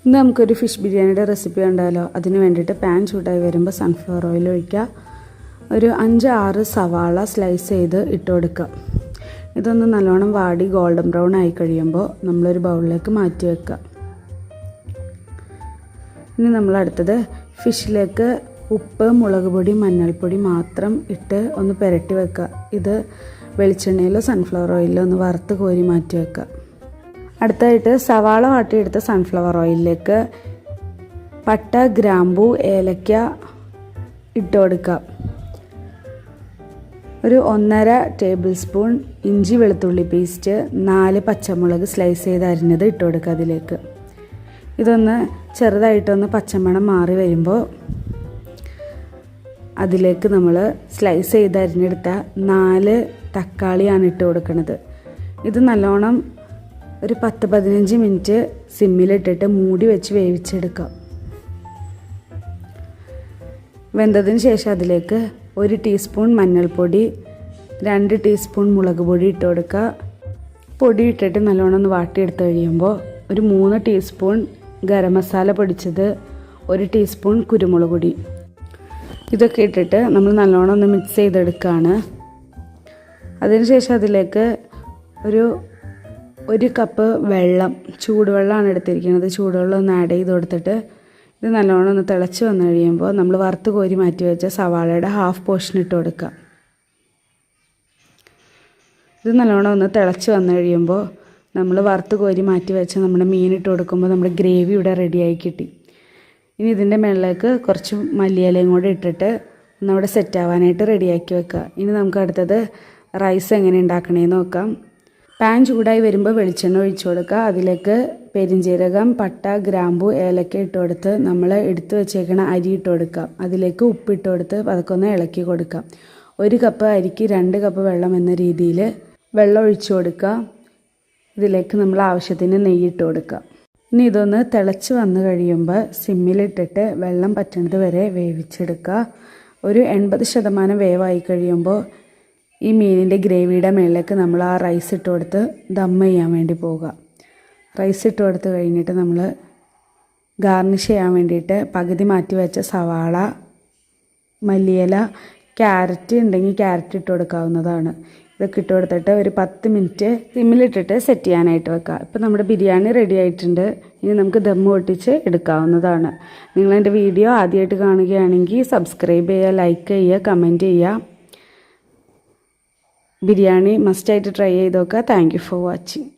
ഇന്ന് നമുക്കൊരു ഫിഷ് ബിരിയാണിയുടെ റെസിപ്പി കണ്ടാലോ. അതിന് വേണ്ടിയിട്ട് പാൻ ചൂടായി വരുമ്പോൾ സൺഫ്ലവർ ഓയിൽ ഒഴിക്കുക. ഒരു 5-6 സവാള സ്ലൈസ് ചെയ്ത് ഇട്ട് കൊടുക്കുക. ഇതൊന്ന് നല്ലോണം വാടി ഗോൾഡൻ ബ്രൗൺ ആയി കഴിയുമ്പോൾ നമ്മളൊരു ബൗളിലേക്ക് മാറ്റി വെക്കുക. ഇനി നമ്മൾ അടുത്തത് ഫിഷിലേക്ക് ഉപ്പ്, മുളക് പൊടി, മഞ്ഞൾപ്പൊടി മാത്രം ഇട്ട് ഒന്ന് പുരട്ടി വെക്കുക. ഇത് വെളിച്ചെണ്ണയിലോ സൺഫ്ലവർ ഓയിലിലോ ഒന്ന് വറുത്ത് കോരി മാറ്റി വെക്കുക. അടുത്തായിട്ട് സവാള വാട്ടിയെടുത്ത സൺഫ്ലവർ ഓയിലിലേക്ക് പട്ട, ഗ്രാമ്പൂ, ഏലക്ക ഇട്ട് കൊടുക്കുക. ഒരു 1.5 ടേബിൾ സ്പൂൺ ഇഞ്ചി വെളുത്തുള്ളി പേസ്റ്റ്, 4 പച്ചമുളക് സ്ലൈസ് ചെയ്ത് അരിഞ്ഞത് ഇട്ട് കൊടുക്കുക. അതിലേക്ക് ഇതൊന്ന് ചെറുതായിട്ടൊന്ന് പച്ചമണം മാറി വരുമ്പോൾ അതിലേക്ക് നമ്മൾ സ്ലൈസ് ചെയ്ത് അരിഞ്ഞെടുത്ത 4 തക്കാളിയാണ് ഇട്ട് കൊടുക്കുന്നത്. ഇത് നല്ലോണം ഒരു 10-15 മിനിറ്റ് സിമ്മിലിട്ടിട്ട് മൂടി വെച്ച് വേവിച്ചെടുക്കാം. വെന്തതിന് ശേഷം അതിലേക്ക് 1 ടീസ്പൂൺ മഞ്ഞൾപ്പൊടി, 2 ടീസ്പൂൺ മുളക് പൊടി ഇട്ട് കൊടുക്കുക. പൊടി ഇട്ടിട്ട് നല്ലോണം ഒന്ന് വാട്ടിയെടുത്ത് കഴിയുമ്പോൾ ഒരു 3 ടീസ്പൂൺ ഗരം മസാല പൊടിച്ചത്, 1 ടീസ്പൂൺ കുരുമുളക് പൊടി, ഇതൊക്കെ ഇട്ടിട്ട് നമ്മൾ നല്ലോണം ഒന്ന് മിക്സ് ചെയ്തെടുക്കുകയാണ്. അതിനുശേഷം അതിലേക്ക് ഒരു കപ്പ് വെള്ളം, ചൂടുവെള്ളമാണ് എടുത്തിരിക്കുന്നത്. ചൂടുവെള്ളം ഒന്ന് ആഡ് ചെയ്ത് കൊടുത്തിട്ട് ഇത് നല്ലോണം ഒന്ന് തിളച്ച് വന്നു കഴിയുമ്പോൾ നമ്മൾ വറുത്ത് കോരി മാറ്റി വെച്ച സവാളയുടെ ഹാഫ് പോർഷൻ ഇട്ട് കൊടുക്കുക. ഇത് നല്ലോണം ഒന്ന് തിളച്ച് വന്നു കഴിയുമ്പോൾ നമ്മൾ വറുത്ത് കോരി മാറ്റി വെച്ച് നമ്മുടെ മീനിട്ട് കൊടുക്കുമ്പോൾ നമ്മുടെ ഗ്രേവി ഇവിടെ റെഡിയായി കിട്ടി. ഇനി ഇതിൻ്റെ മുകളിലേക്ക് കുറച്ച് മല്ലിയിലയും കൂടെ ഇട്ടിട്ട് ഒന്നവിടെ സെറ്റ് ആവാനായിട്ട് റെഡിയാക്കി വെക്കുക. ഇനി നമുക്ക് അടുത്തത് റൈസ് എങ്ങനെ ഉണ്ടാക്കണേന്ന് നോക്കാം. പാൻ ചൂടായി വരുമ്പോൾ വെളിച്ചെണ്ണ ഒഴിച്ചു കൊടുക്കുക. അതിലേക്ക് പെരിഞ്ജീരകം, പട്ട, ഗ്രാമ്പൂ, ഏലക്ക ഇട്ട് കൊടുത്ത് നമ്മൾ എടുത്ത് വെച്ചേക്കണ അരി ഇട്ട് കൊടുക്കുക. അതിലേക്ക് ഉപ്പിട്ട് കൊടുത്ത് അതൊക്കെ ഒന്ന് ഇളക്കി കൊടുക്കുക. 1 കപ്പ് അരിക്ക് 2 കപ്പ് വെള്ളം എന്ന രീതിയിൽ വെള്ളം ഒഴിച്ചു കൊടുക്കുക. ഇതിലേക്ക് നമ്മൾ ആവശ്യത്തിന് നെയ്യിട്ട് കൊടുക്കുക. ഇനി ഇതൊന്ന് തിളച്ച് വന്നു കഴിയുമ്പോൾ സിമ്മിലിട്ടിട്ട് വെള്ളം പറ്റുന്നത് വരെ വേവിച്ചെടുക്കുക. ഒരു 80% വേവായി കഴിയുമ്പോൾ ഈ മീനിൻ്റെ ഗ്രേവിയുടെ മുകളിലേക്ക് നമ്മൾ ആ റൈസ് ഇട്ട് കൊടുത്ത് ദം ചെയ്യാൻ വേണ്ടി പോവുക. റൈസ് ഇട്ട് കൊടുത്ത് കഴിഞ്ഞിട്ട് നമ്മൾ ഗാർണിഷ് ചെയ്യാൻ വേണ്ടിയിട്ട് പകുതി മാറ്റി വെച്ച സവാള, മല്ലിയില, ക്യാരറ്റ് ഉണ്ടെങ്കിൽ ക്യാരറ്റ് ഇട്ട് കൊടുക്കാവുന്നതാണ്. ഇതൊക്കെ ഇട്ട് കൊടുത്തിട്ട് ഒരു 10 മിനിറ്റ് സിമ്മിലിട്ടിട്ട് സെറ്റ് ചെയ്യാനായിട്ട് വെക്കുക. ഇപ്പോൾ നമ്മുടെ ബിരിയാണി റെഡി ആയിട്ടുണ്ട്. ഇനി നമുക്ക് ദം പൊട്ടിച്ച് എടുക്കാവുന്നതാണ്. നിങ്ങളെൻ്റെ വീഡിയോ ആദ്യമായിട്ട് കാണുകയാണെങ്കിൽ സബ്സ്ക്രൈബ് ചെയ്യുക, ലൈക്ക് ചെയ്യുക, കമൻറ്റ് ചെയ്യുക. ബിരിയാണി മസ്റ്റായിട്ട് ട്രൈ ചെയ്ത് നോക്കുക. Thank you for watching.